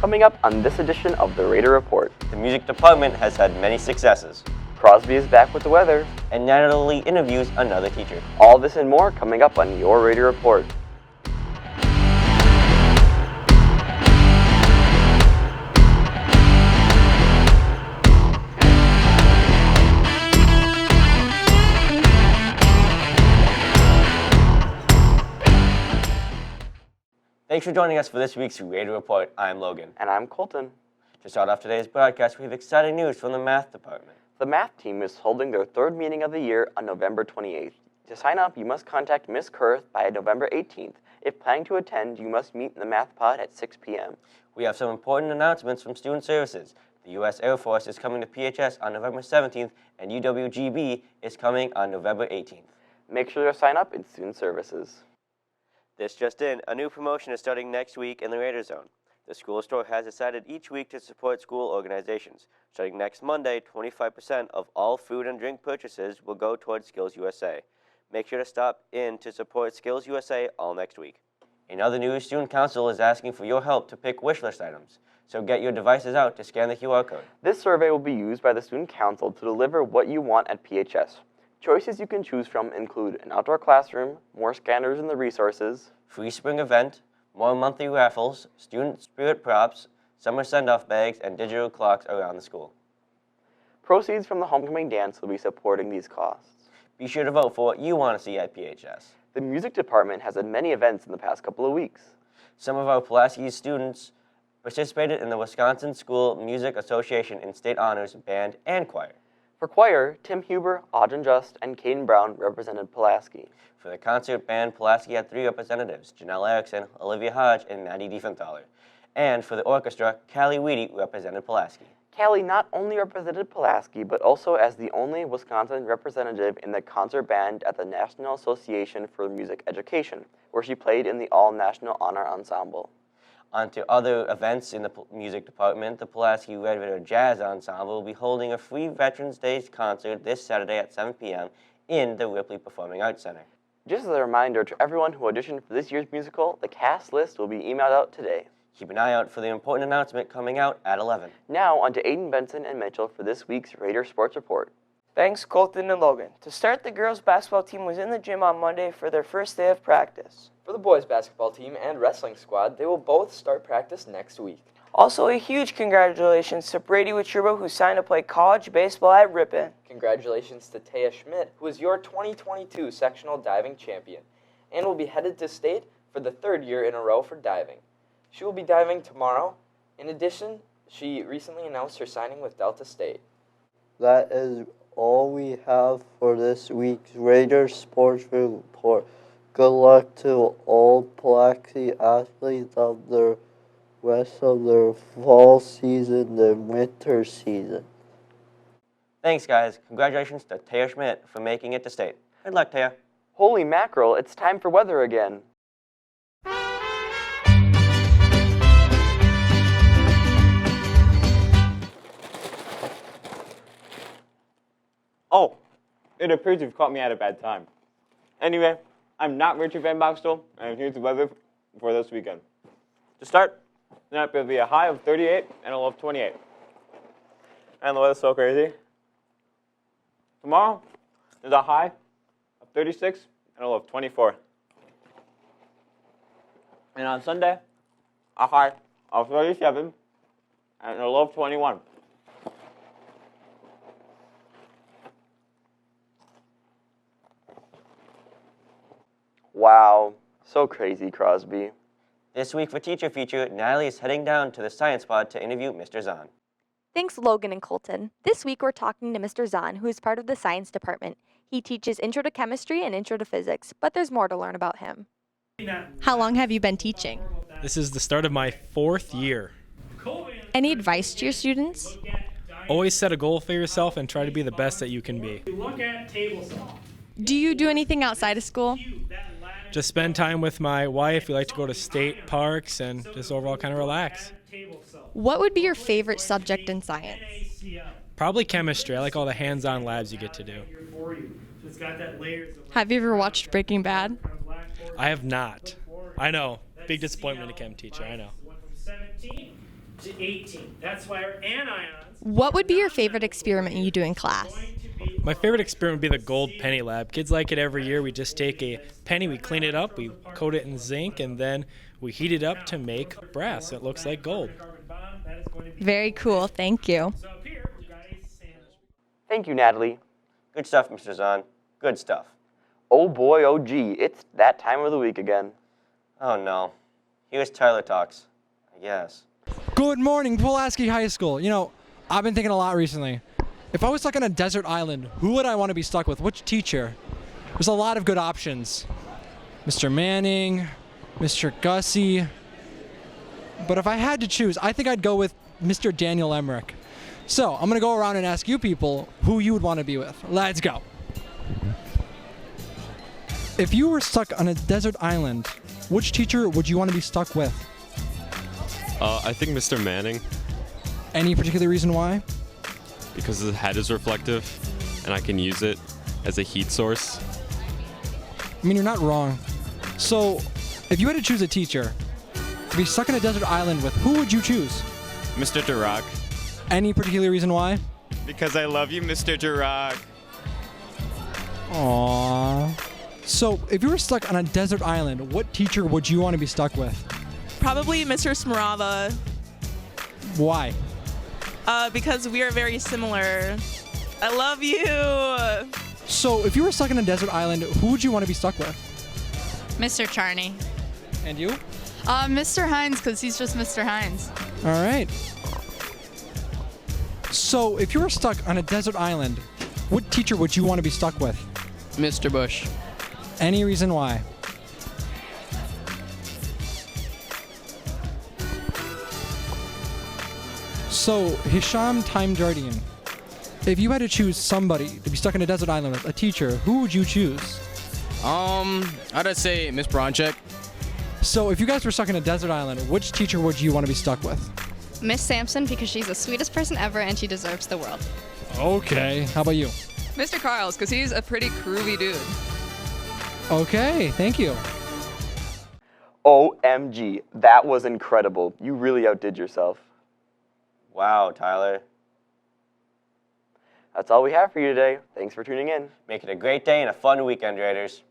Coming up on this edition of the Raider Report. The music department has had many successes. Crosby is back with the weather. And Natalie interviews another teacher. All this and more coming up on your Raider Report. Thanks for joining us for this week's Raider Report. I'm Logan. And I'm Colton. To start off today's broadcast, we have exciting news from the math department. The math team is holding their third meeting of the year on November 28th. To sign up, you must contact Ms. Kurth by November 18th. If planning to attend, you must meet in the math pod at 6 p.m. We have some important announcements from Student Services. The U.S. Air Force is coming to PHS on November 17th, and UWGB is coming on November 18th. Make sure to sign up in Student Services. This just in, a new promotion is starting next week in the Raider Zone. The school store has decided each week to support school organizations. Starting next Monday, 25% of all food and drink purchases will go towards Skills USA. Make sure to stop in to support Skills USA all next week. In other news, Student Council is asking for your help to pick wish list items. So get your devices out to scan the QR code. This survey will be used by the Student Council to deliver what you want at PHS. Choices you can choose from include an outdoor classroom, more scanners in the resources, free spring event, more monthly raffles, student spirit props, summer send-off bags, and digital clocks around the school. Proceeds from the homecoming dance will be supporting these costs. Be sure to vote for what you want to see at PHS. The music department has had many events in the past couple of weeks. Some of our Pulaski students participated in the Wisconsin School Music Association in State Honors Band and Choir. For choir, Tim Huber, Audrey Just, and Caden Brown represented Pulaski. For the concert band, Pulaski had 3 representatives, Janelle Erickson, Olivia Hodge, and Maddie Diefenthaler. And for the orchestra, Callie Weedy represented Pulaski. Callie not only represented Pulaski, but also as the only Wisconsin representative in the concert band at the National Association for Music Education, where she played in the All-National Honor Ensemble. On to other events in the music department, the Pulaski Red River Jazz Ensemble will be holding a free Veterans Day concert this Saturday at 7 p.m. in the Ripley Performing Arts Center. Just as a reminder to everyone who auditioned for this year's musical, the cast list will be emailed out today. Keep an eye out for the important announcement coming out at 11. Now on to Aiden Benson and Mitchell for this week's Raider Sports Report. Thanks, Colton and Logan. To start, the girls' basketball team was in the gym on Monday for their first day of practice. For the boys' basketball team and wrestling squad, they will both start practice next week. Also, a huge congratulations to Brady Wachurba, who signed to play college baseball at Ripon. Congratulations to Taya Schmidt, who is your 2022 sectional diving champion, and will be headed to state for the 3rd year in a row for diving. She will be diving tomorrow. In addition, she recently announced her signing with Delta State. That is all we have for this week's Raider Sports Report. Good luck to all Pulaski athletes of the rest of their fall season and winter season. Thanks, guys. Congratulations to Taya Schmidt for making it to state. Good luck, Taya. Holy mackerel, it's time for weather again. Oh, it appears you've caught me at a bad time. Anyway, I'm not Richard Van Boxtel, and here's the weather for this weekend. To start, tonight will be a high of 38 and a low of 28. And the weather's so crazy. Tomorrow, there's a high of 36 and a low of 24. And on Sunday, a high of 37 and a low of 21. Wow, so crazy, Crosby. This week for Teacher Feature, Natalie is heading down to the science pod to interview Mr. Zahn. Thanks, Logan and Colton. This week we're talking to Mr. Zahn, who is part of the science department. He teaches Intro to Chemistry and Intro to Physics, but there's more to learn about him. How long have you been teaching? This is the start of my 4th year. Any advice to your students? Always set a goal for yourself and try to be the best that you can be. Do you do anything outside of school? Just spend time with my wife. We like to go to state parks and just overall kind of relax. What would be your favorite subject in science? Probably chemistry. I like all the hands-on labs you get to do. Have you ever watched Breaking Bad? I have not. I know. Big disappointment to chem teacher, I know. to 18. That's why our anions. What would be your favorite experiment you do in class? My favorite experiment would be the gold penny lab. Kids like it every year. We just take a penny, we clean it up, we coat it in zinc, and then we heat it up to make brass. It looks like gold. Very cool, thank you. Thank you, Natalie. Good stuff, Mr. Zahn. Good stuff. Oh boy, oh gee, it's that time of the week again. Oh no. Here's Tyler Talks. I guess. Good morning, Pulaski High School. You know, I've been thinking a lot recently. If I was stuck on a desert island, who would I want to be stuck with? Which teacher? There's a lot of good options. Mr. Manning, Mr. Gussie. But if I had to choose, I think I'd go with Mr. Daniel Emmerich. So, I'm going to go around and ask you people who you would want to be with. Let's go. If you were stuck on a desert island, which teacher would you want to be stuck with? I think Mr. Manning, Any particular reason why? because the head is reflective and I can use it as a heat source. I mean, you're not wrong. So, if you had to choose a teacher to be stuck on a desert island with, who would you choose? Mr. Durock, Any particular reason why? because I love you, Mr. Durock. Aww. So, if you were stuck on a desert island, what teacher would you want to be stuck with? Probably Mr. Smarava, Why? because we are very similar. I love you. So, if you were stuck on a desert island, who would you want to be stuck with? Mr. Charney. And you? Mr. Hines, because he's just Mr. Hines. All right. So, if you were stuck on a desert island, what teacher would you want to be stuck with? Mr. Bush. Any reason why? So, Hisham Time Jardian, if you had to choose somebody to be stuck on a desert island with, a teacher, who would you choose? I'd say Miss Bronchek. So, if you guys were stuck on a desert island, which teacher would you want to be stuck with? Miss Sampson, because she's the sweetest person ever and she deserves the world. Okay. How about you? Mr. Carls, because he's a pretty groovy dude. Okay. Thank you. OMG, that was incredible. You really outdid yourself. Wow, Tyler. That's all we have for you today. Thanks for tuning in. Make it a great day and a fun weekend, Raiders.